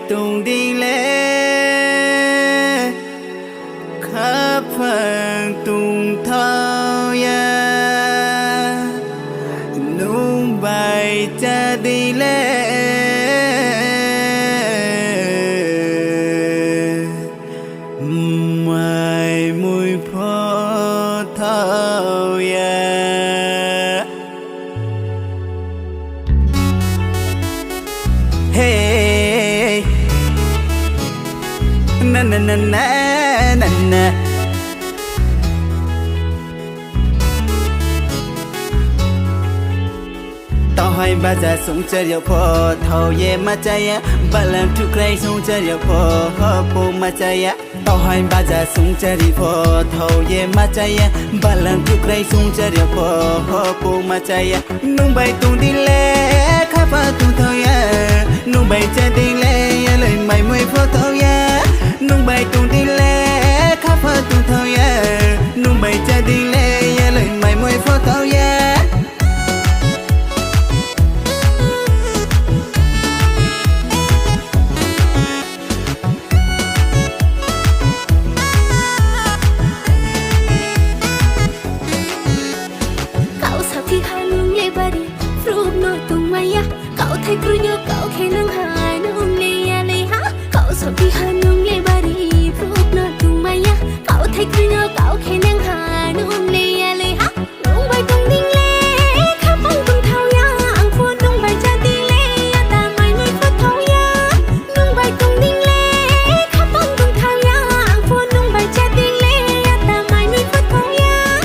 tung đi lệ khắp phần tung thao ya nung bài cha đi lệ mai mùi phó thao ya hey na na na na na na tao hai ba giờ sống chơi điệu phò thầu ye ma chaya ba lần trước đây sống chơi điệu phò hơ po ma chaya tao hai ba giờ sống chơi điệu phò thầu ye ma chaya ba lần trước đây sống chơi điệu phò hơ po ma chaya nung bay tung đi lệ khắp ba tung thầu ya nung bay chơi đi lệ lời mày mới phô thầu ya nung bay tung đi lệ khắp ba tung thầu ya nung bay chơi đi lệ lời mày mới phô thầu ya cậu thấy cứ nhớ cậu khi nắng hai nung lia lia hả cậu sợ khi hai nung lia ba đi phút nợ tung mây á cậu thấy cứ nhớ cậu khi nắng hai nung lia lia hả nung bay tung đinh lê khắp bóng tung thao ya ăn phun nung bay cha đi lê ta mày nuôi phút thao ya nung bay tung đinh lê khắp bóng tung thao ya ăn phun nung bay cha đi lê ta mày nuôi phút thao ya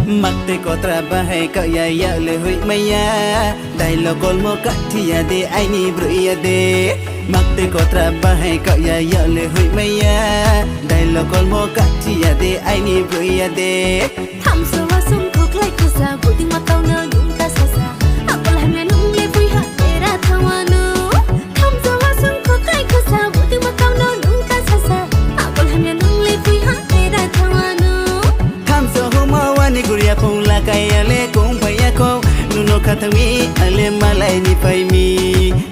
mặc tê có trabahay cậu ya ya le hui maya dai lo kol mo kathia de ai ni bruya de mặc tê có trabahay cậu ya ya le hui maya dai lo kol mo kathia de ai ni bruya de tham sơ hoa sung thuộc lại cứ ra buổi tình mà tao nỡ đúng ta xa xa aku lah mẹ nung le vui hả để ra thao anu tham sơ hoa sung thuộc lại cứ ra buổi tình mà tao nỡ đúng ta xa xa aku lah mẹ nung le vui hả để ra thao anu tham so homa wani guria pong la kaya le kong paya ko nuno khathami ale malai ni pai mi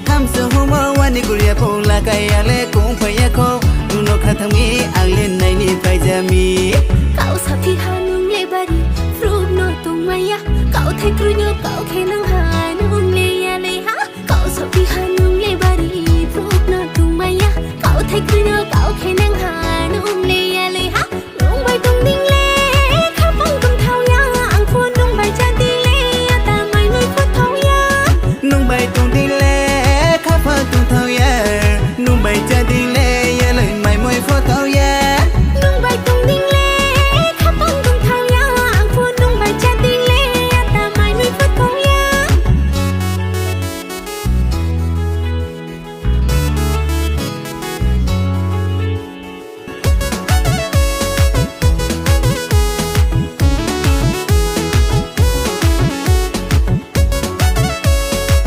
tham so homa wani guria pong la kaya le kong paya ko nuno khathami ale nai ni pai jami cậu sao thì hà nung le ba đi fruit nổi tung mây á cậu thấy cứ nhớ cậu khi nắng hai nung lia lia hả cậu sao thì hà